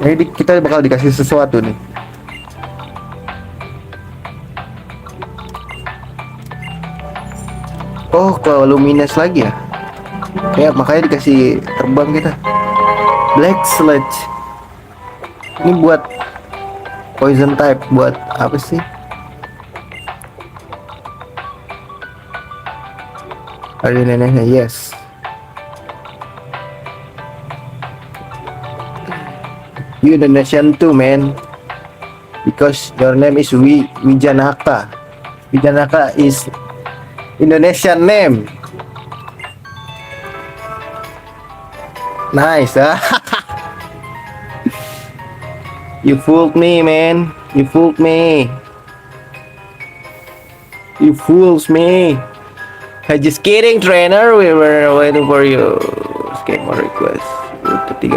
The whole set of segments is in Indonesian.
Jadi kita bakal dikasih sesuatu nih. Oh, ke luminous lagi ya? Ya, makanya dikasih terbang kita. Black Sludge. Ini buat poison type, buat apa sih? Ada neneknya, yes. You Indonesian too, man. Because your name is Wijanaka. Wijanaka is Indonesian name. Nice, huh? You fooled me, man. You fooled me. You fools me. I just kidding, trainer. We were waiting for you. Skate more request. Ke 13.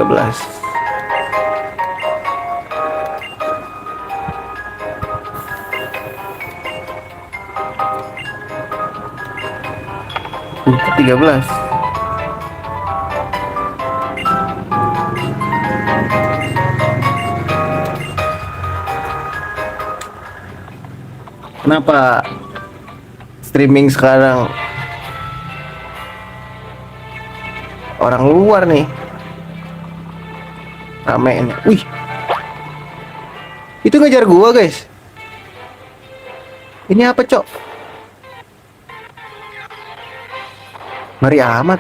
Ke 13. Kenapa streaming sekarang orang luar nih ramein? Wih, itu ngejar gua, guys. Ini apa, cok? Ngeri amat.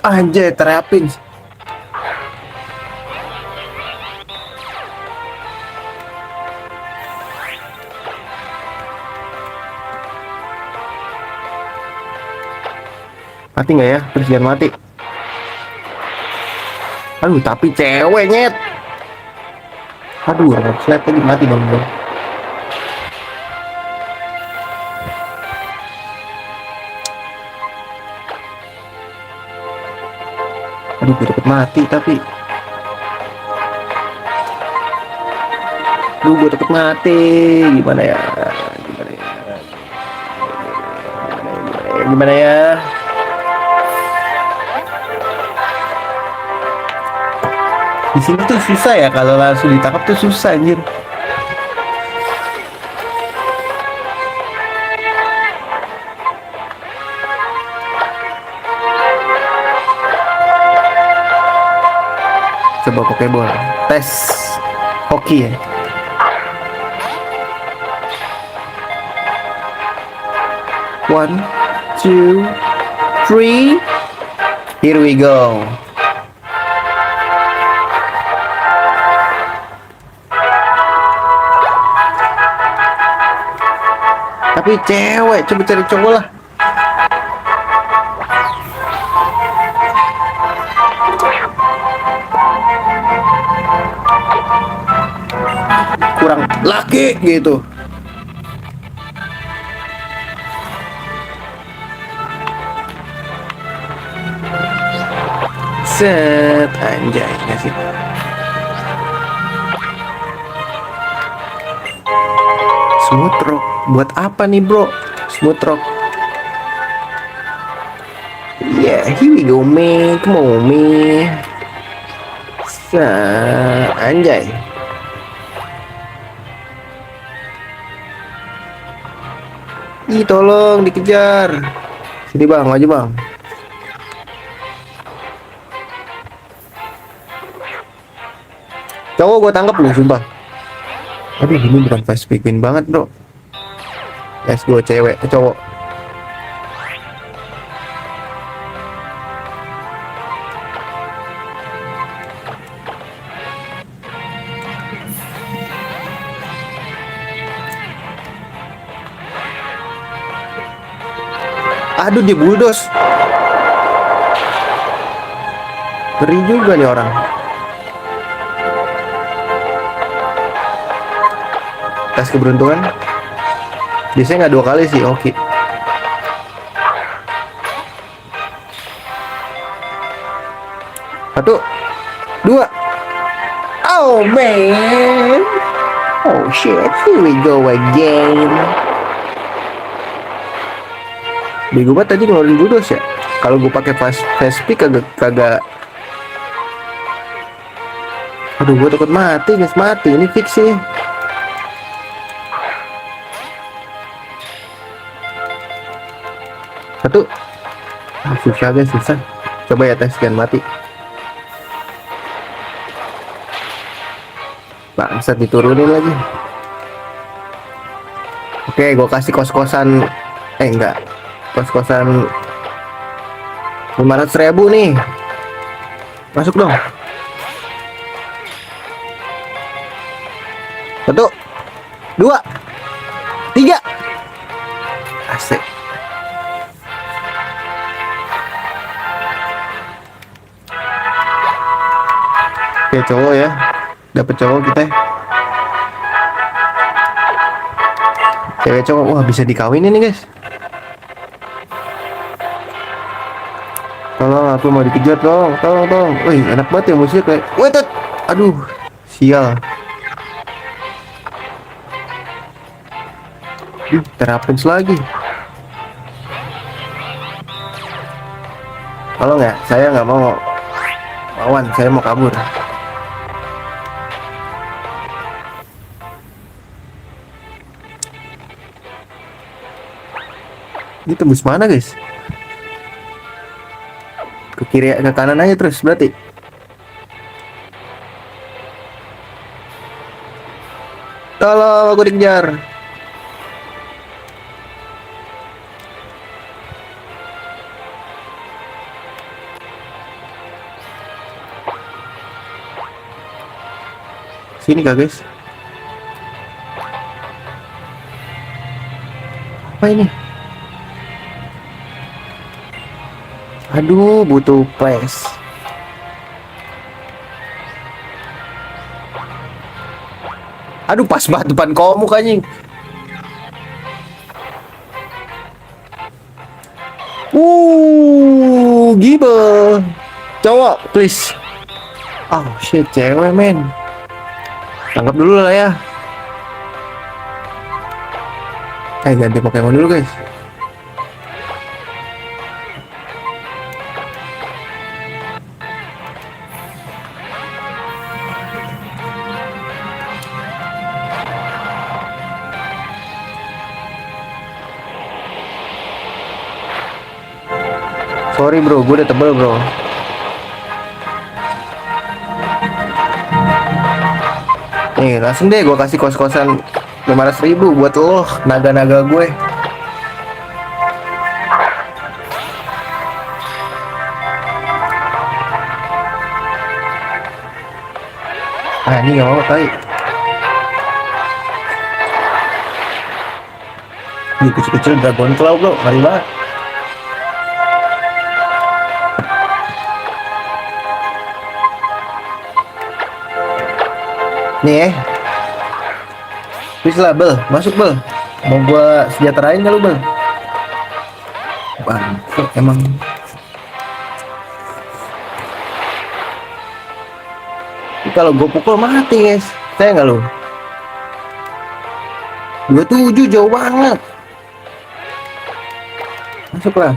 Anjay, terapin. Mati nggak ya? Terus jangan mati. Aduh, tapi cewek, nyet. Aduh, slide lagi mati dong. Aduh, gue dapet mati tapi. Aduh, gue dapet mati. Gimana ya? Gimana ya? Gimana ya? Di sini tuh susah ya, kalau langsung ditangkap tuh susah, anjir. Coba Pokeball tes hoki ya. One, two, three. Here we go. Tapi cewek, coba cari cowok lah. Kurang laki gitu. Set, anjay, ngasih. Smooth rock, buat apa nih, bro? Smooth rock. Yeah, here we go, man. Come on, man. Anjay. Ih, tolong dikejar. Sini bang, maju bang. Cowok gue tangkap lu, sumpah. Aduh, ini bukan fast pick win banget, bro. Let's go, cewek ke cowok. Aduh, dia bulldoze. Ngeri juga nih orang. Tes keberuntungan. Biasanya nggak 2 kali sih, oke. Satu, dua. Oh man. Oh shit, here we go again. Bego banget tadi ngeluarin bulldoze ya. Kalau gue pakai fast pick kagak. Aduh, gue takut mati guys, mati ini fix sih. Satu. Susah guys, susah. Coba ya tes scan mati. Bangsat, diturunin lagi. Oke, gue kasih kos-kosan. Enggak, kos-kosan 500.000 nih. Masuk dong. Satu, dua, tiga. Asik. Oke, cowok ya. Dapat cowok kita. Cewek cowok, wah bisa dikawinin nih guys. Tolong, aku mau dikejar, tolong. Wih, enak banget ya musiknya kayak. Wait, aduh, sial. Terapin lagi. Tolong ya, saya nggak mau lawan, saya mau kabur. Ini tembus mana guys? Ke kiri, ke kanan aja terus berarti. Tolong, aku dikejar. Sini kak guys. Apa ini? Aduh, butuh place. Aduh, pas banget depan komuk anjing. Gibel. Cowok, please. Oh shit, cewek men. Tangkap dulu lah ya. Ganti Pokemon dulu guys. Sorry bro, gue udah tebel bro. Nih langsung deh gue kasih kos-kosan 500.000 buat lo, naga-naga gue. Ini gak mau kali. Ini kecil-kecil Dragon Claw bro, ngeri banget. Nih please lah Bel, masuk Bel. Mau gua sejahterain gak lu Bel? Bangkit emang. Kalau gue pukul mati guys, saya nggak lu? 27 jauh banget. Masuklah.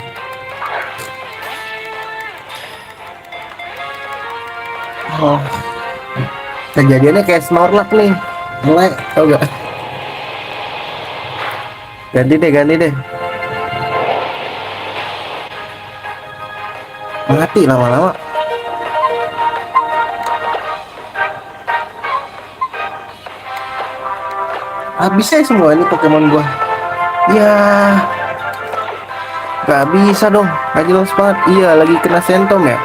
Oh, kejadiannya kayak Snorlax nih, mulai tau gak? Ganti deh. Mati lama-lama. Habis ya semua ini Pokemon gua. Ya, gak bisa dong, gak jelas banget. Iya, lagi kena sentom ya.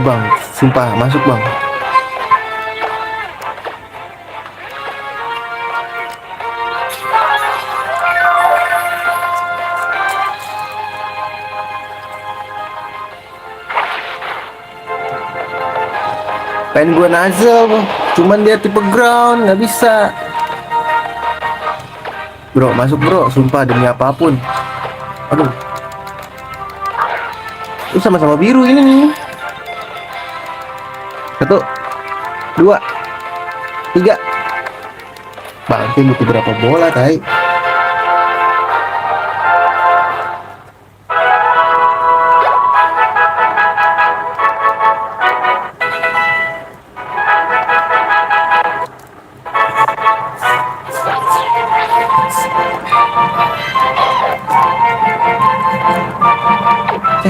Bang, sumpah masuk bang. Pengen gue Nuzzle, cuman dia tipe ground, nggak bisa. Bro, masuk bro, sumpah demi apapun. Aduh, ini sama-sama biru ini nih. 1, 2, 3. Bangke butuh berapa bola, tai?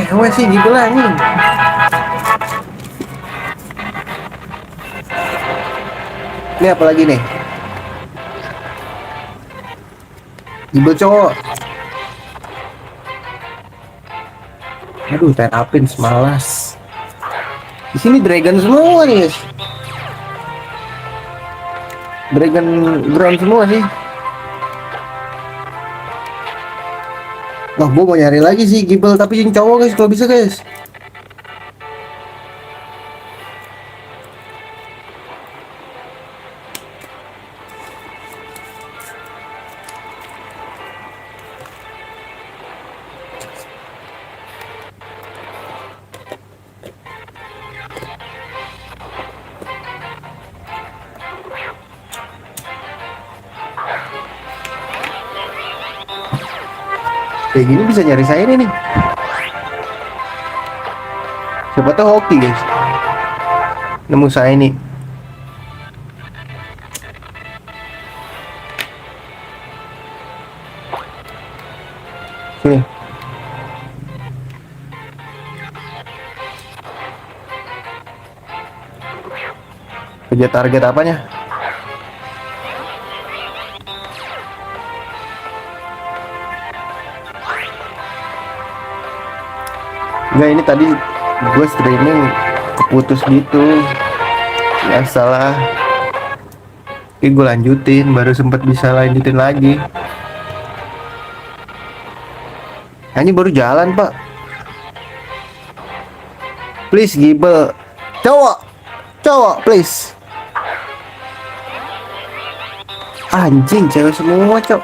cewek sih gitu lah nih. Ini apa lagi nih? Gibel cowok. Aduh, terapin semalas. Di sini dragon semua nih, guys. Dragon ground semua sih. Wah, gua mau nyari lagi sih Gibel tapi yang cowok guys, kalau bisa guys. Kayak gini bisa nyari saya nih. Siapa tahu hoki guys. Nemu saya nih. Sini. Kejar target apanya? Enggak, ini tadi gue streaming keputus gitu. Ya salah. Oke, gue lanjutin, baru sempat bisa lanjutin lagi. Nah, ini baru jalan pak. Please Gibel. Cowok please. Anjing, cewek semua cok.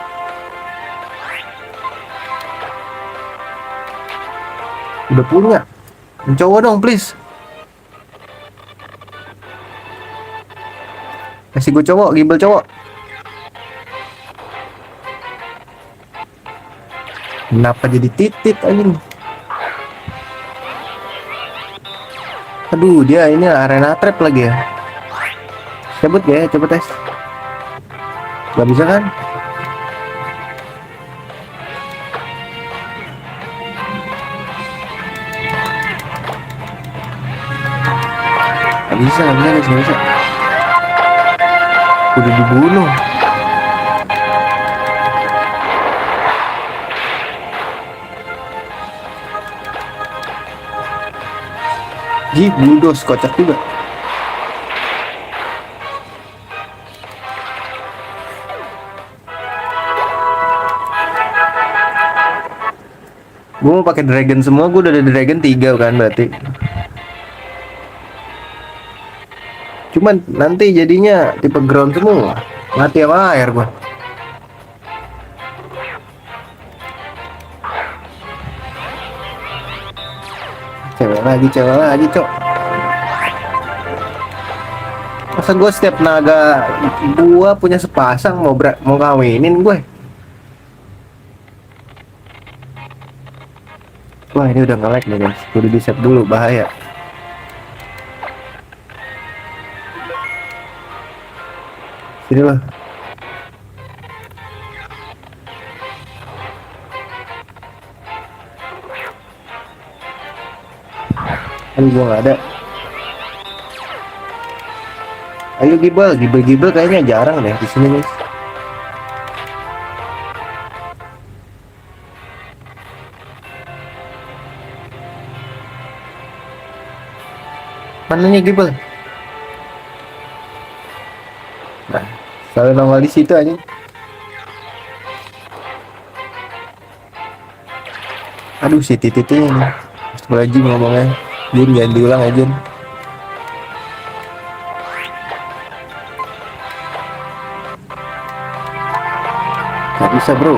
Udah punya. Cowok dong please. Kasih gue cowok, Gibel cowok. Kenapa jadi titit anjing? Aduh, dia ini arena trap lagi ya. Cabut ya, coba tes. Gak bisa kan? Gak bisa guys, gak bisa. Udah dibunuh. Ji, bulldoze kocak juga. Gue mau pakai dragon semua, gue udah ada dragon 3 kan berarti. Cuman nanti jadinya tipe ground semua. Mati sama air gua. Cewek lagi, cok. Masa gue setiap naga gua punya sepasang mau kawinin gue. Wah, ini udah nge-lag nih guys. Kudu di set dulu, bahaya. Sini loh. Aduh, gua nggak ada. Ayo Gibel kayaknya jarang deh di sini guys. Mananya Gibel? Nah, selalu nongol di situ aja. Aduh, si titiknya nih. Astagfirullahaladzim ngomongnya. Jun, jangan diulang ya Jun. Gak bisa bro.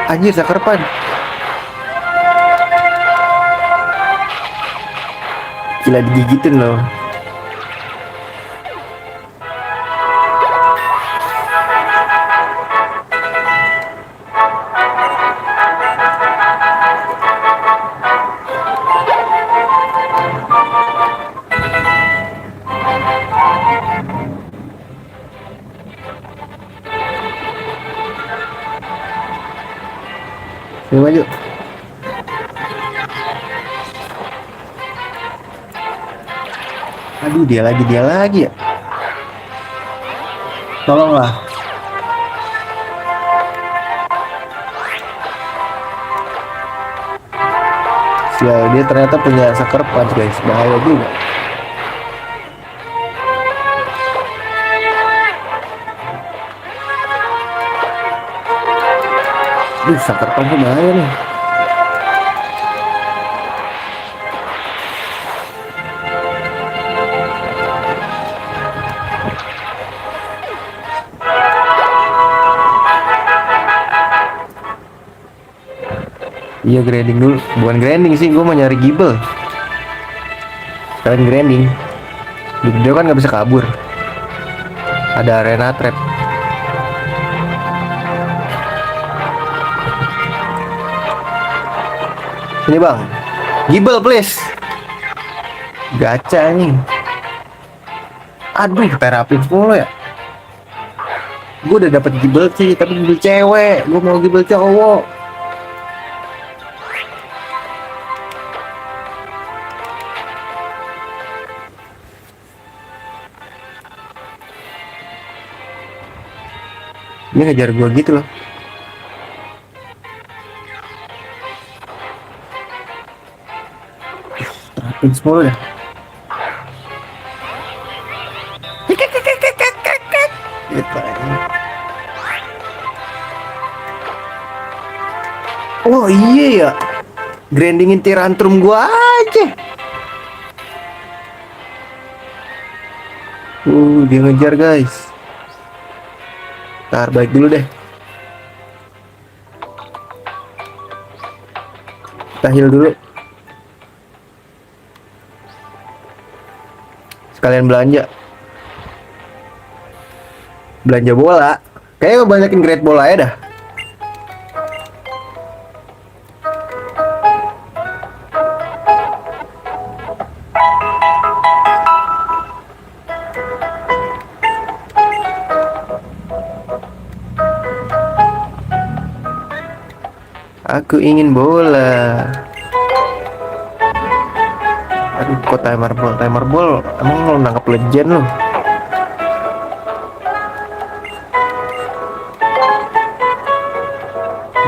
Anjir, sakarpan. Gila, digigitin loh. Sini maju. Aduh, dia lagi ya. Tolonglah. Sial, dia ternyata punya sucker punch guys, bahaya juga. Sucker punch bahaya nih. Iya, grinding dulu. Bukan grinding sih, gue mau nyari gibel. Sekalian grinding. Dia kan nggak bisa kabur. Ada arena trap. Sini bang, gibel please. Gacha nih. Aduh, terapi mulu ya. Gue udah dapet gibel sih, tapi gibel cewek. Gue mau gibel cowok. Dia ngejar gue gitu loh. Terapin semua dah. Oh iya ya, grindingin tirantrum gua aja. Dia ngejar guys. Ntar baik dulu deh. Kita heal dulu. Sekalian belanja. Belanja bola. Kayaknya banyakin great bola ya dah. Aku ingin bola. Aduh, kok timer ball? Emang lo nangkep legend lo?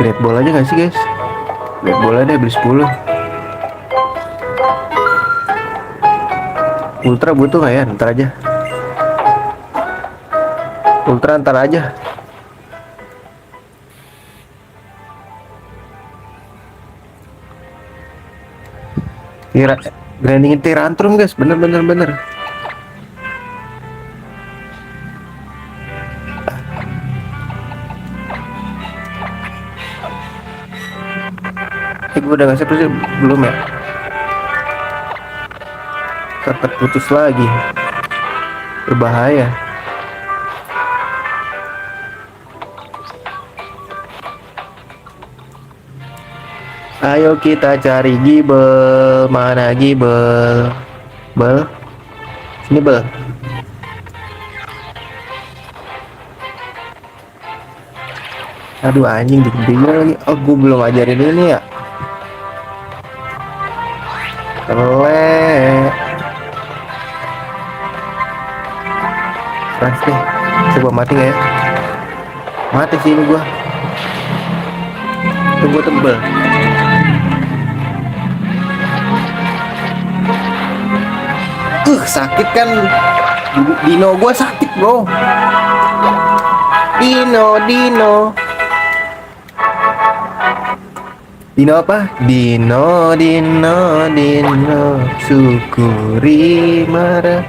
Great ball aja gak sih guys? Great bola deh, beli 10. Ultra butuh gak ya? Ntar aja. Ultra ntar aja. Grindingin tirantrum guys, bener. Gue udah ngasih sih belum ya? Tetap putus lagi, berbahaya. Ayo kita cari gibel. Mana gibel? Bel? Sini bel. Aduh anjing, digede lagi. Oh, gue belum ajarin ini ya. Kelek. Keras deh. Coba mati gak ya? Mati sih ini gua. Tunggu tebel. Sakit kan. Dino gua sakit bro. Dino apa? Dino syukuri marah.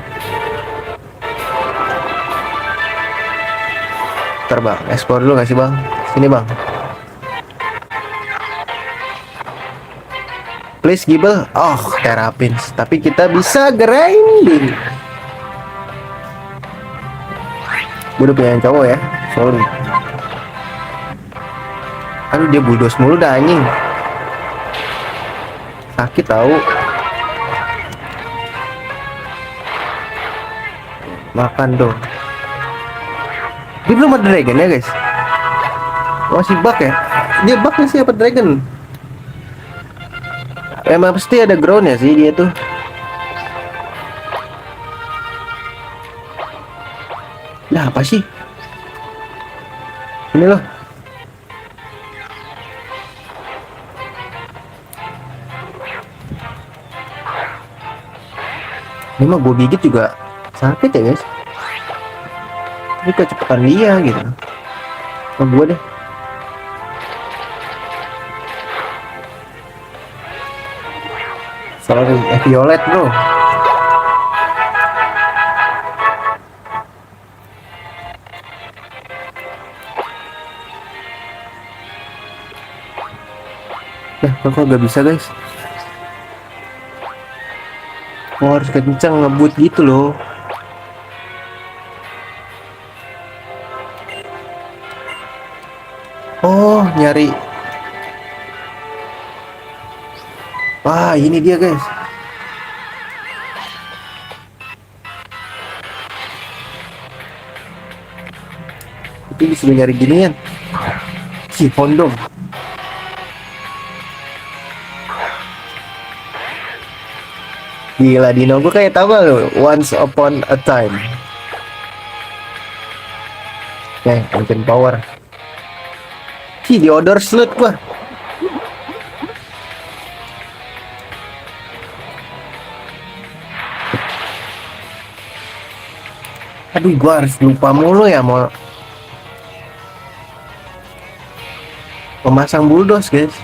Ntar bang, explore dulu gak sih bang? Sini bang. Please gibel. Oh, terapin. Tapi kita bisa grinding. Gue udah punya yang cowok ya. Sorry. Aduh, dia bulldoze mulu dah anjing. Sakit tahu. Makan dong. Dia belum ada dragon ya guys. Masih bug ya? Dia bugnya siapa dragon? Emang pasti ada ground ya sih dia tuh. Lah apa sih? Ini loh. Ini mah gue gigit juga sakit ya guys. Tapi kecepatan dia gitu. Sama gue deh. Sorry, Violet bro. Nah, kok gak bisa guys? Oh, harus kencang ngebut gitu loh. Oh, nyari. Wah, ini dia guys. Itu disuruh nyari ginian. Si kondom. Gila Dino, gue kayak tahu loh. Once upon a time. Ancient power. Di odor slot gua. Aduh, gua harus lupa mulu ya mau memasang bulldoze guys.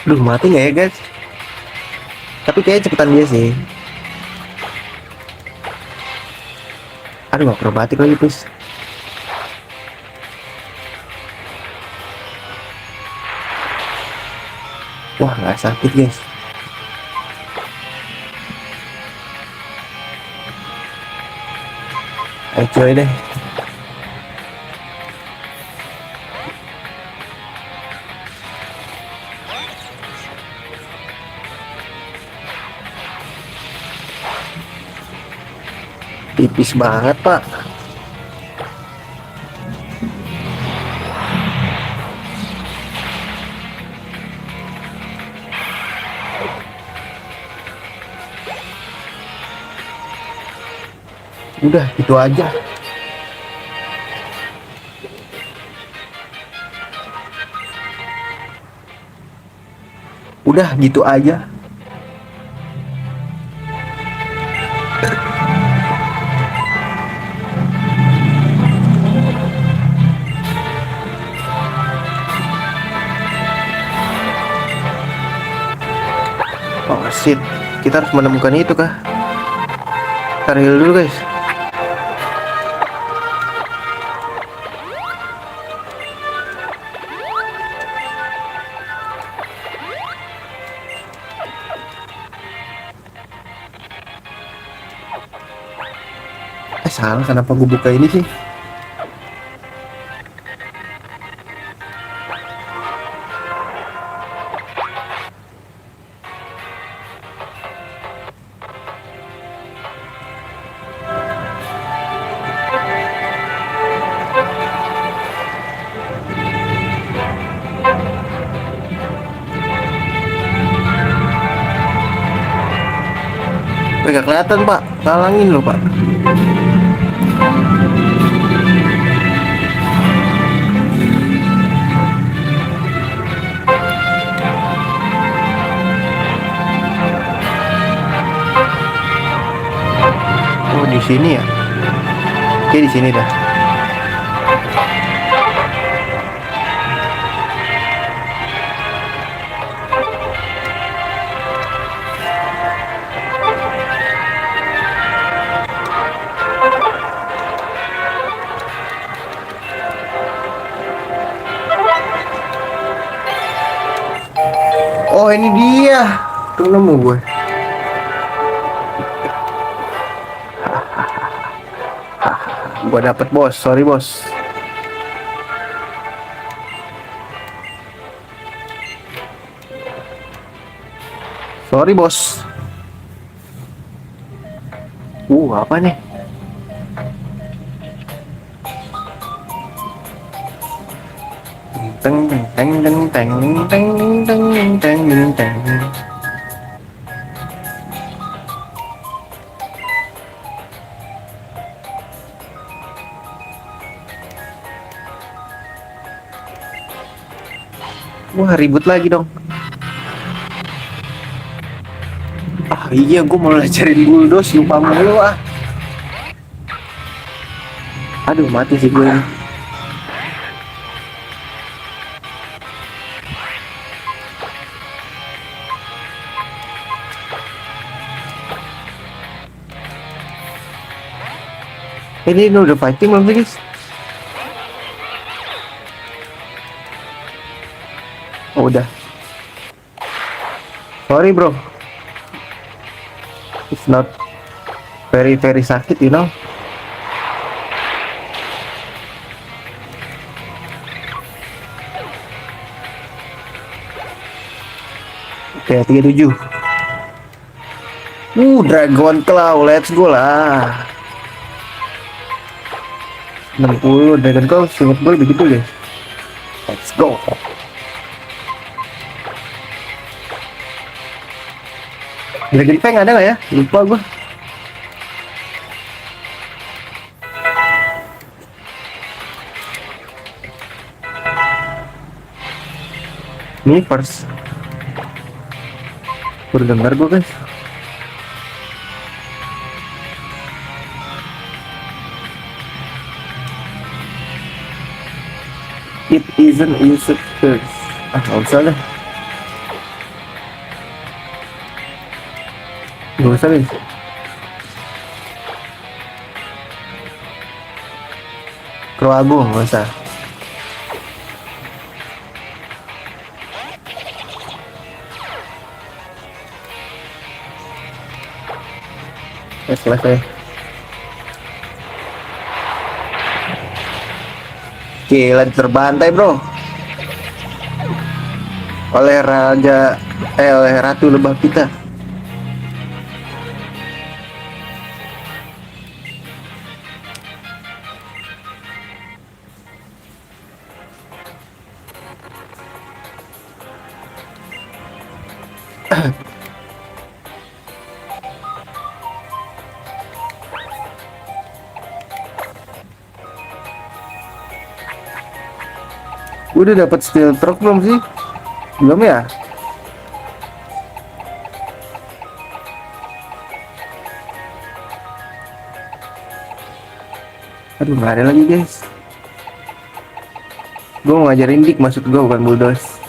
Duh, mati nggak ya guys? Tapi kayaknya cepetan dia sih. Aduh, akrobatik lagi please. Wah, nggak sakit guys. Ayo coy deh. Tipis banget pak. Udah gitu aja. Udah gitu aja. Oh shit, kita harus menemukan itu kah? Ntar heal dulu guys. Salah, kenapa gue buka ini sih? Gak kelihatan pak, talangin loh pak. Oh di sini ya? Oke di sini dah. Oh ini dia. Tuh nemu gue. Gue dapet bos, sorry bos. Sorry bos. Apa nih? Teng teng teng teng teng teng teng teng teng teng. Wah, ribut lagi dong. Iya, gue mau ngajarin bulldoze, lupa mulu ah. Aduh, mati sih gue ini. Ini udah fighting belum sih guys? Oh, udah. Sorry bro. It's not very sakit, you know. Oke, 37. Dragon Claw, let's go lah. 60 Dragon Claw, singkat gue begitu guys. Let's go. Dragon Fang ada nggak ya? Lupa gue. Ini first. Baru dengar gue guys. It isn't used first. Nggak usah lah. Nggak usah guys. Crow Agung nggak usah. Selesai. Gila, terbantai bro oleh ratu lebah kita. Udah dapat steel truck belum sih? Belum ya? Aduh, nggak ada lagi guys. Gue mau ngajarin dik, maksud gue bukan bulldoze.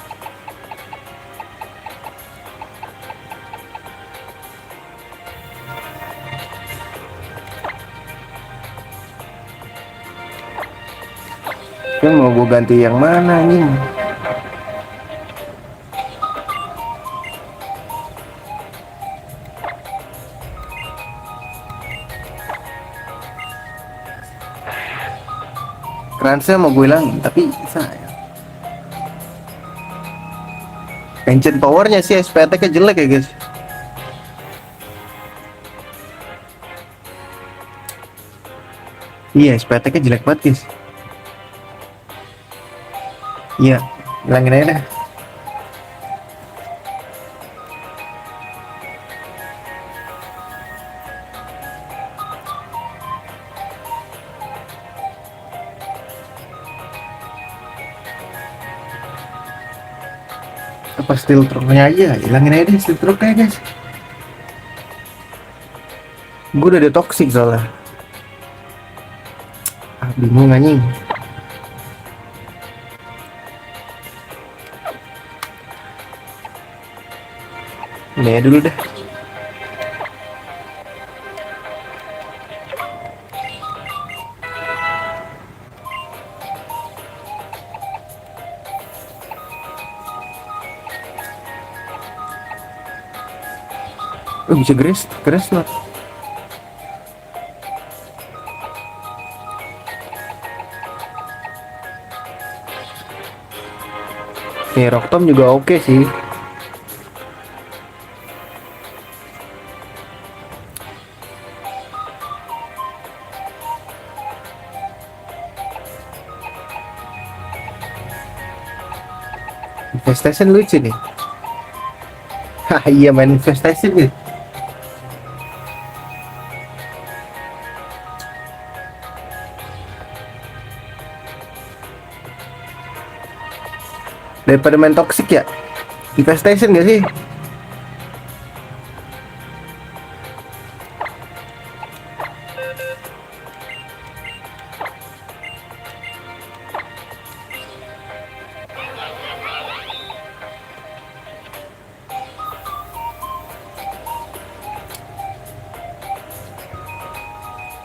Kan mau gue ganti yang mana nih? Kransnya mau gue hilangin, tapi sayang. Ancient powernya sih SP attack-nya jelek ya guys. Iya, SP attack-nya jelek banget guys. Iya, hilangin aja dah. Apa steel truck-nya aja, hilangin aja deh steel truck-nya guys. Gue udah ada toxic soalnya. Bingung anjing. Ini ya dulu deh. Oh, bisa grace, grace lah. Nih, Rock Tomb juga oke sih. Infestation lucu nih. Hah, iya main Infestation nih. Daripada main toxic ya, Infestation gak sih?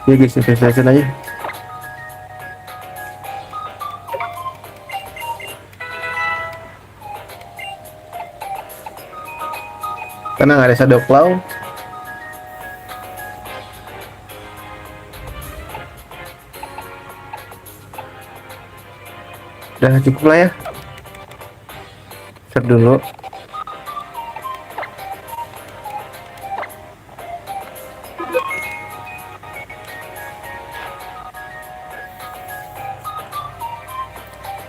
Ya guys, Infestation aja. Karena nggak ada Shadow Claw. Udah cukup lah ya. Save dulu.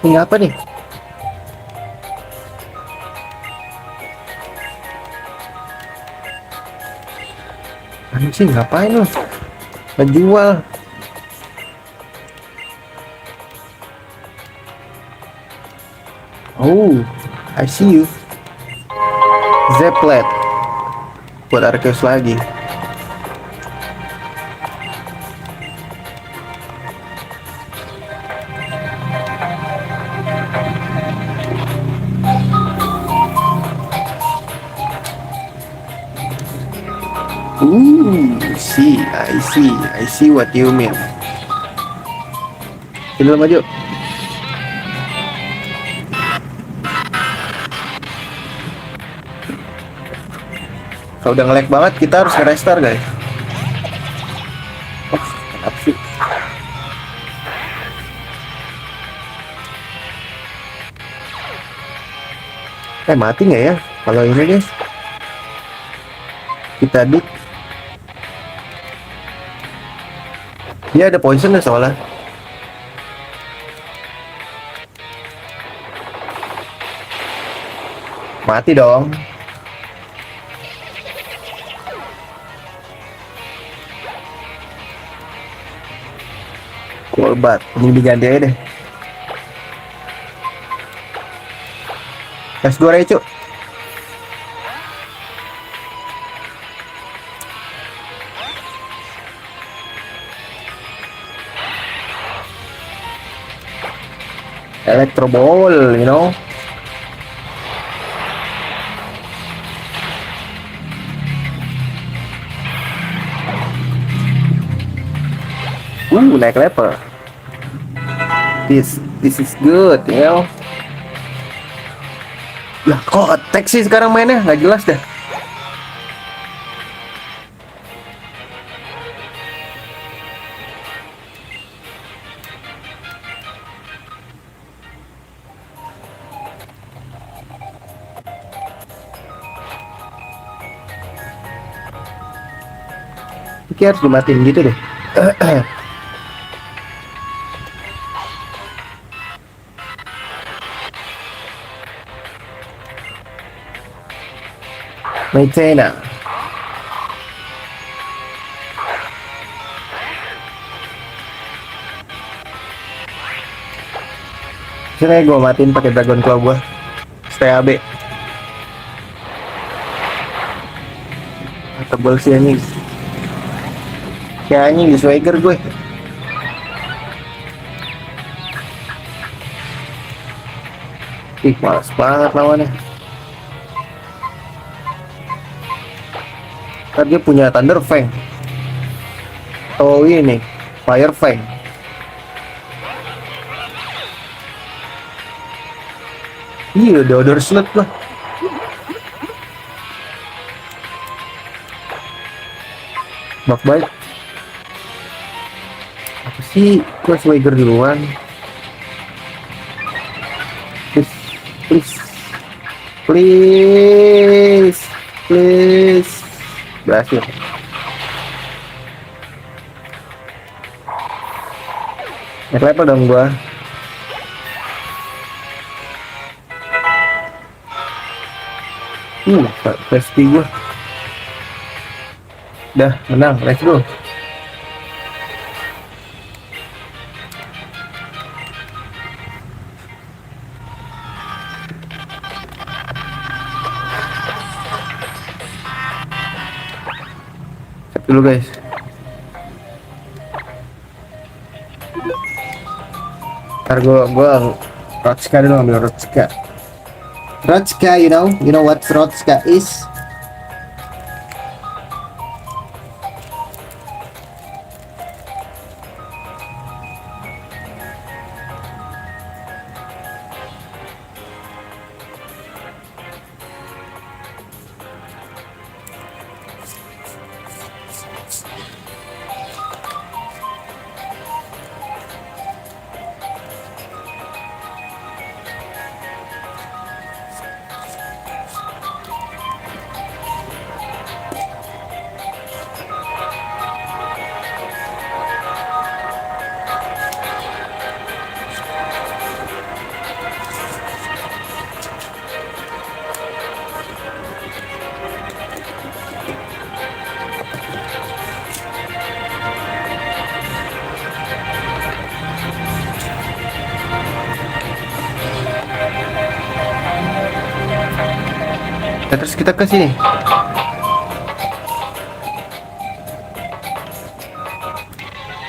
Ini apa nih? Anjing, ngapain lo? Menjual. Oh, I see you. Zeplet. Buat Arceus lagi. I see what you mean. Sini maju. Kalau udah nge-lag banget, kita harus nge-restart guys. Oh, kenapa sih? Mati nggak ya? Kalau ini guys, kita dik. Dia ada poison ya soalnya. Mati dong. Golbat, ini diganti aja deh. S2 aja cuk. Electro Ball, you know. Naik level. This is good, you know. Lah kok attack sih sekarang mainnya nggak jelas dah. Oke, harus dimatiin gitu deh. Maitena. Sini gue matiin pakai Dragon Claw gue. Stay AB. Tebel sih anjing. Kayak anjing di Swagger gue. Ih, males banget lawannya. Kan dia punya Thunder Fang. Oh ini Fire Fang. Iya, udah order slot lah. Baik-baik. Apa sih? Gua Swagger duluan. Please, please, please, please. Berhasil. Naik level dong gua. Pasti gua. Dah, menang. Let's go. Cek dulu guys. Ntar gua Rotska dulu, ambil Rotska. Rotska, you know what Rotska is? Nah, terus kita ke sini.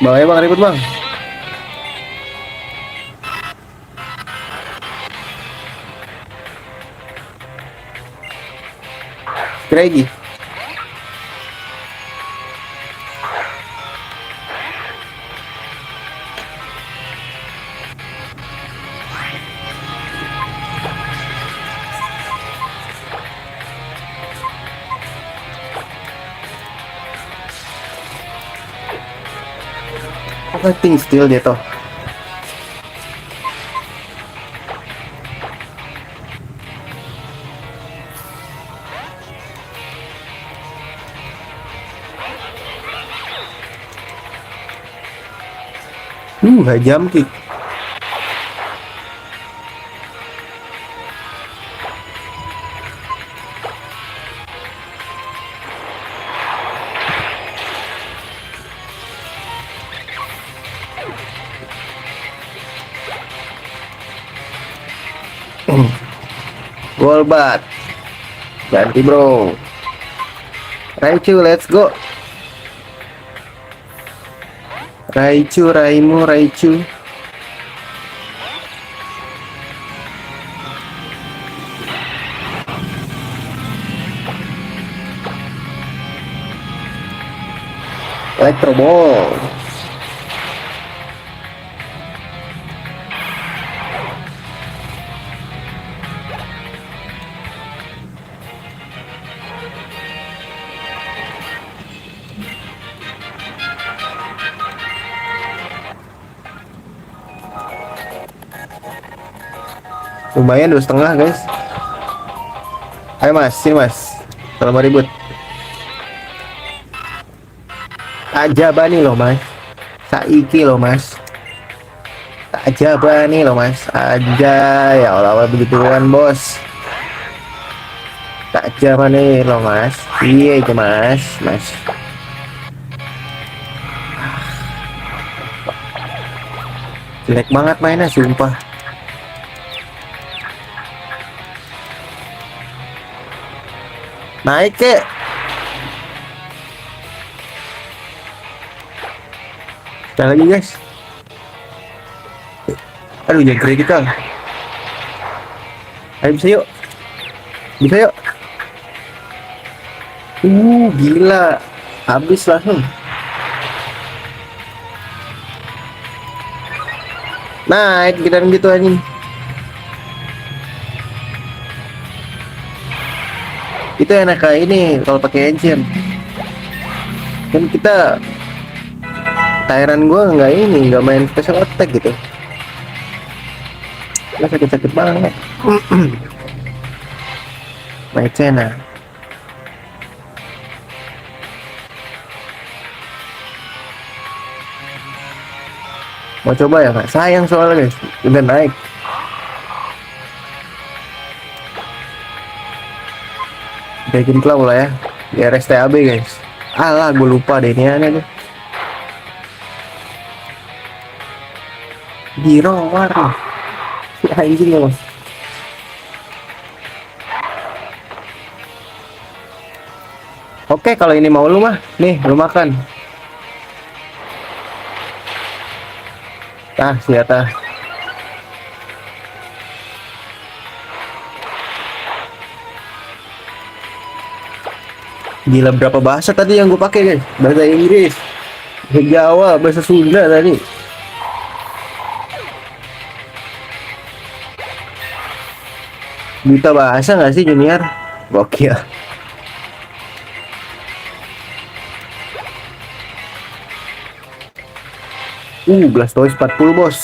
Bawahnya bang, ribut bang. Lagi. Fighting still dia toh. Nggak jam kick. Golbat. Ganti bro. Raichu, let's go. Raichu. Electro Ball. Lumayan 2,5 guys. Ayo mas, sini mas. Kalau mau ribut. Ajabani loh mas. Saiki loh mas. Ajabani loh mas. Aja ya Allah begituan bos. Ajabani loh mas. Iya itu mas. Jelek banget mainnya sumpah. Naik kek. Sekali lagi guys. Aduh jangan kritikal. Ayo bisa yuk. Gila. Habis langsung. Naik kita gitu anjing. Itu enak kayak ini kalau pakai engine. Kan kita Tyrant gua nggak ini, nggak main special attack gitu. Nggak sakit-sakit banget. Maicena. Mau coba ya nggak? Sayang soalnya guys, udah naik. Bikin claw lah ya, di RSTAB guys. Alah, gue lupa deh ini aneh tuh. Giro warna. Si anjing ya mas. Oke, kalau ini mau lu mah, nih lu makan. Ah, siapa? Gila, berapa bahasa tadi yang gue pakai guys? Bahasa Inggris, bahasa Jawa, bahasa Sunda tadi. Buta bahasa nggak sih Junior? Gokil. Blastoise 40 bos.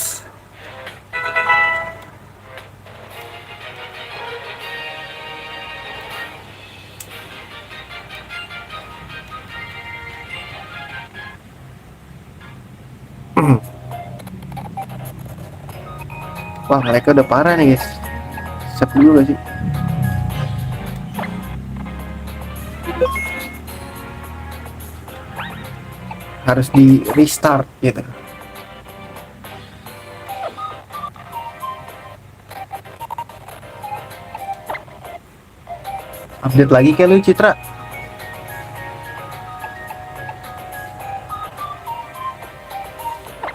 Wah, mereka udah parah nih guys. Sep dulu gak sih? Harus di restart gitu. Update lagi kayak lu Citra.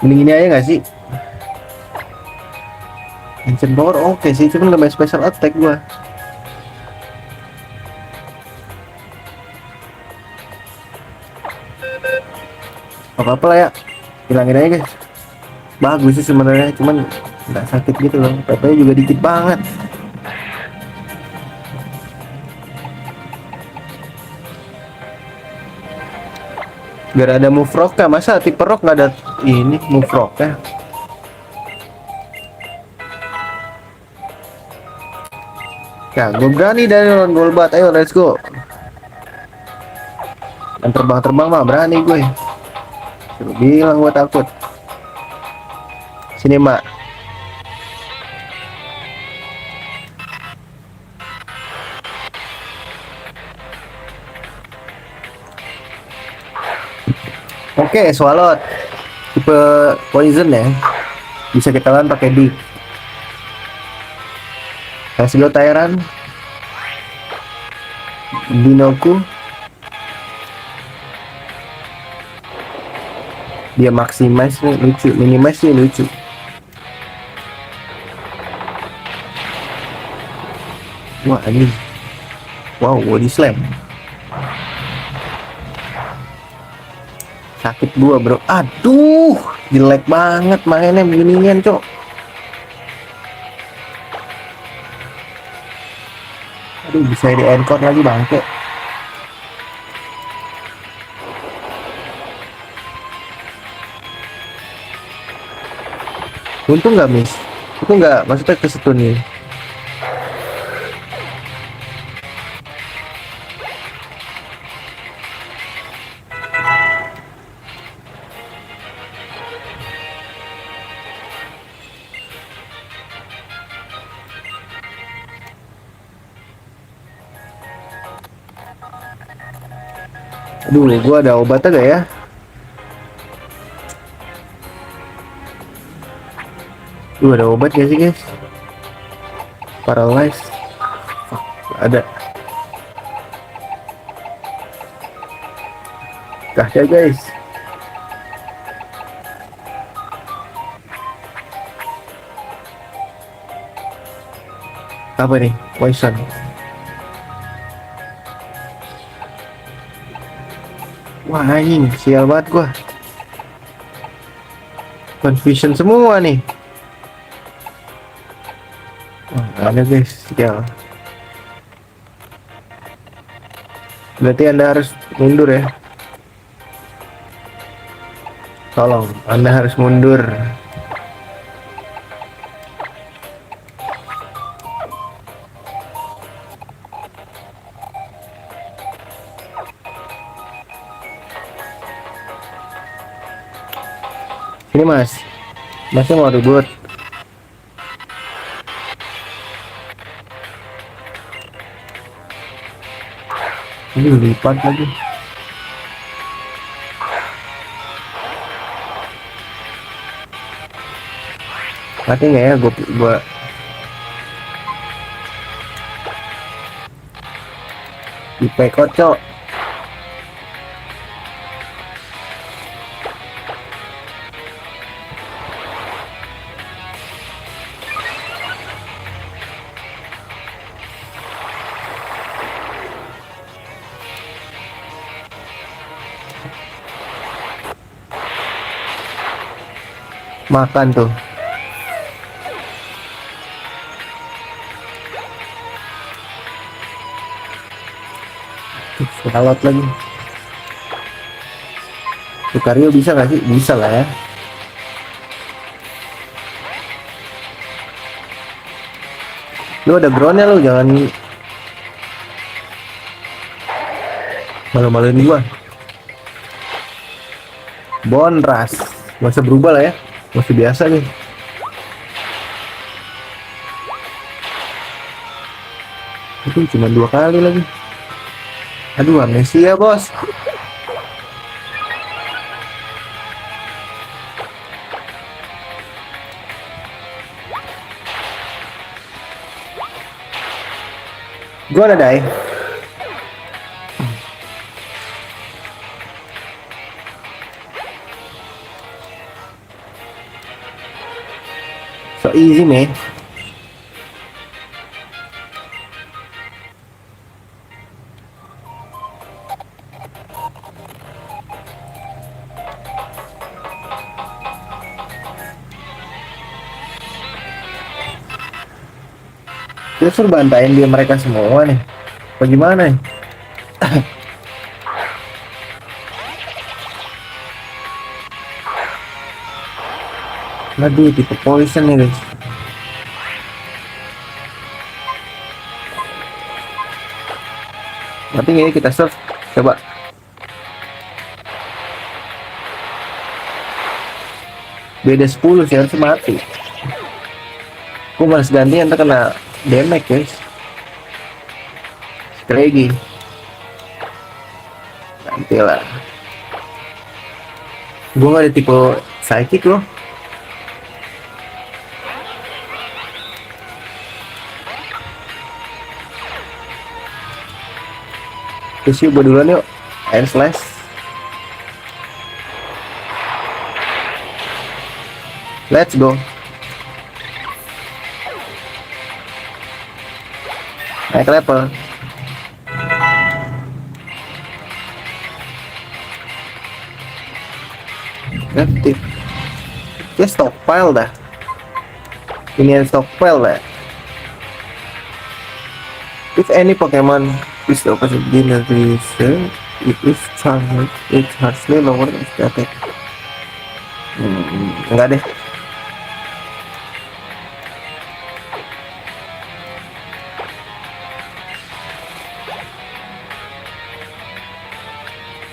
Mending ini aja gak sih? Ancient Power oke sih, cuma nggak main special attack gua. Apa-apa lah ya, hilangin aja guys. Bagus sih sebenarnya, cuman nggak sakit gitu loh. PP juga dikit banget. Gak ada move rock ya, masa tipe rock nggak ada ini move rock ya? Ya, gue berani dari non Golbat, ayo let's go. Dan terbang-terbang mah berani gue. Suruh bilang gue takut. Sini mak. Oke, Swalot. Tipe poison ya. Bisa kita lawan pakai D. Kasih lo Tyrant. Binoku. Dia maximize nih lucu, minimize nih lucu. Wah ini, wow body slam. Sakit gua bro, aduh jelek banget mainnya beginian cok. Aduh bisa di encore lagi bangke. Untung nggak miss, itu nggak maksudnya kesetun nih. Aduh, gua ada obatnya gak ya? Ada obat gak sih guys? Paralyze. Ada. Kahya guys. Apa nih? Poison. Wah anjing, sial banget gua. Confusion semua nih. Wah, ada guys, sial. Berarti Anda harus mundur ya. Tolong, Anda harus mundur. Ini mas, masnya mau ribut? Ini lipat lagi. Mati nggak ya? Gua IP kocok. Makan tuh. Salot lagi. Lucario bisa nggak sih? Bisa lah ya. Lu ada groundnya, lu jangan malu-maluin gua. Bonras masa berubah lah ya, masih biasa nih. Itu cuma 2 kali lagi. Aduh, amnesia bos. Gua ada die. So easy man. Kita suruh bantain dia mereka semua nih. Bagaimana nih? Aduh, tipe poison nih guys. Tapi ini kita serve, coba. Beda 10 sih, harus mati. Gue malas ganti, entar kena damage guys. Sekali lagi. Nanti lah. Gue gak ada tipe psychic loh. Terus yuk duluan yuk. Air slash. Let's go. Naik level. Aktif. Dia stockpile dah. Ini yang stockpile dah. If any Pokemon is the opposite dinner reserve, it is charged. It harshly lower the attack. Enggak deh.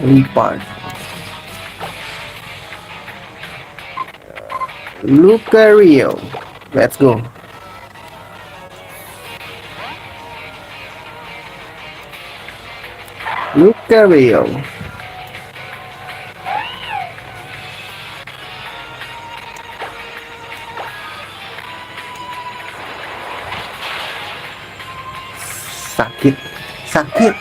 Lipat. Lucario. Let's go. Lucario. Sakit. Sakit.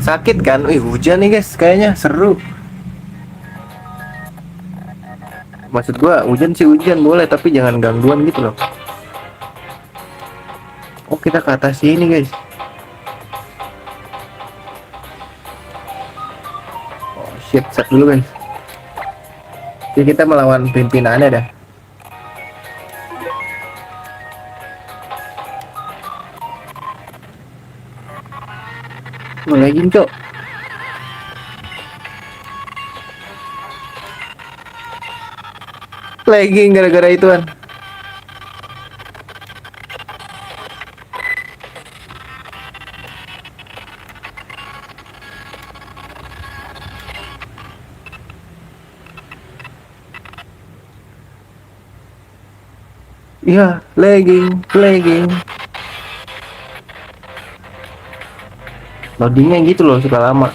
Sakit kan? Wih, hujan nih guys, kayaknya seru. Maksud gua hujan sih hujan boleh, tapi jangan gangguan gitu loh. Oh, kita ke atas sini guys. Oh shit, set dulu guys. Jadi kita melawan pimpinannya dah. Lagging cok. Lagging gara-gara ituan. Iya, lagging. Loadingnya gitu loh, suka lama.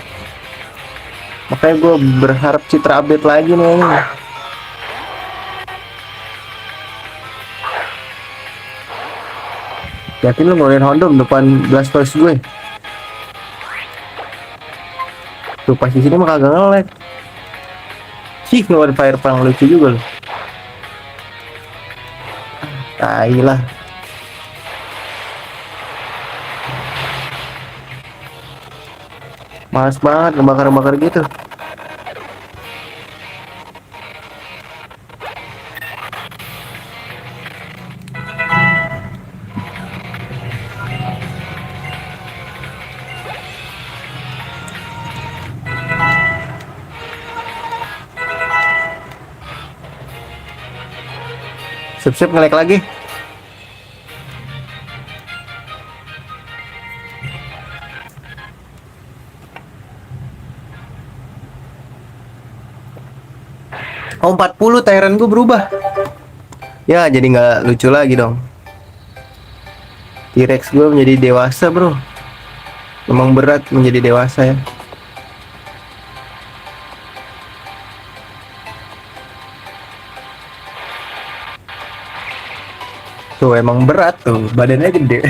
Makanya gue berharap Citra update lagi nih ini. Yakin lu ngeluarin Hondom depan Blastoise gue? Tuh pas di sini mah kagak nge-lag. Sih ngeluarin Fire Fang lucu juga loh. Tai lah. Males banget ngebakar-bakar gitu. Sip-sip nge-lag lagi. Oh 40 Tyrant gue berubah. Ya jadi nggak lucu lagi dong. T-Rex gue menjadi dewasa bro. Memang berat menjadi dewasa ya. Tuh emang berat tuh, badannya gede.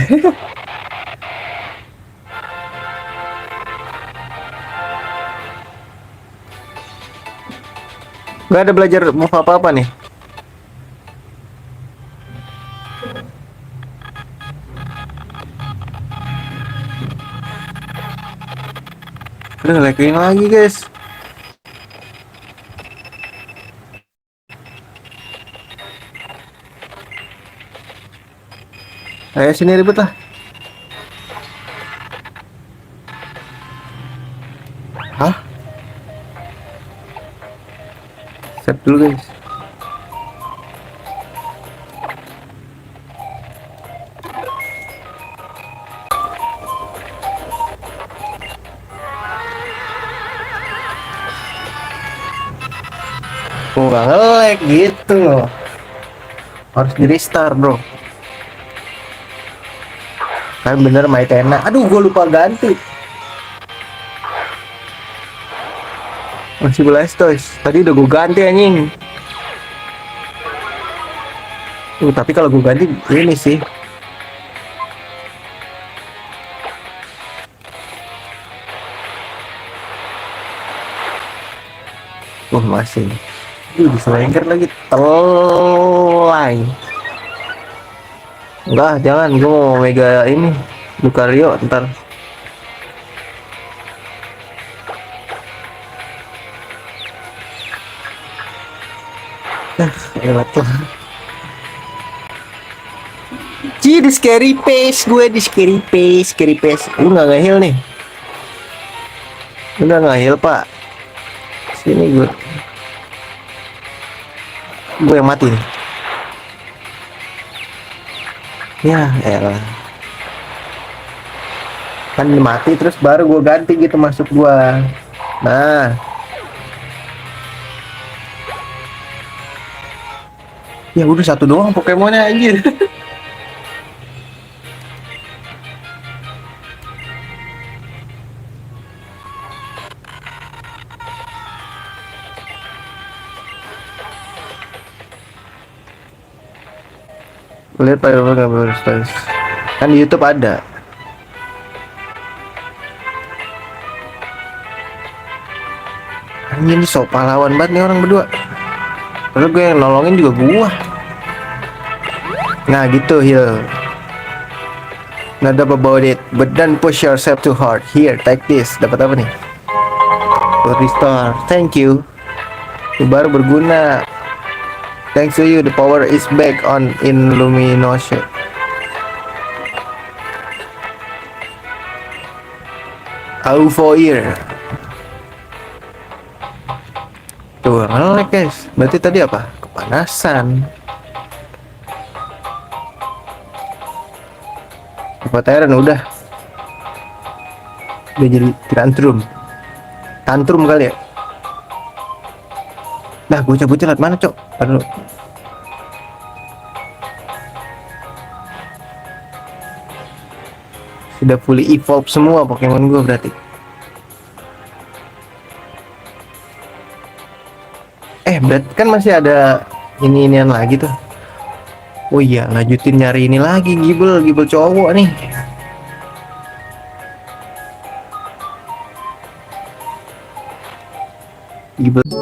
Gak ada belajar move apa-apa nih. Udah lagging lagi guys. Ayo sini ribut lah. Hah? Set dulu guys. Oh gak nge-lag gitu loh. Harus di restart bro. Kan bener Maitena. Aduh gue lupa ganti. Masih Blastoise. Tadi udah gue ganti anjing. Tapi kalau gue ganti ini sih. Masih. Bisa lengket lagi. Telai. Enggak, jangan. Gue mau mega ini. Lucario ntar. Lewat tuh. Di scary pace gue di scary pace. Lu nggak nge-heal nih? Udah nge-heal pak. Sini gue yang mati nih. Ya elah. Kan mati terus baru gue ganti gitu masuk gua. Nah. Ya udah satu doang Pokemonnya anjir. Lihat Blastoise. Kan di YouTube ada. Anjir, ini sok pahlawan banget nih orang berdua. Padahal gue yang nolongin juga gua. Nah gitu heal. Not about it, but don't push yourself too hard. Here, take this. Dapat apa nih? Restore. Thank you. Itu baru berguna. Thanks to you, the power is back on in Luminosha. Avoir. Tuh, nge-lag guys. Berarti tadi apa? Kepanasan. Dapat iron udah. Udah jadi tantrum. Tantrum kali ya. Nah, bocah-bocah liat mana, Cok? Aduh. Sudah fully evolve semua Pokemon gue berarti. Berarti kan masih ada ini-inian lagi tuh. Oh iya, lanjutin nyari ini lagi, Gible cowok nih. Gible.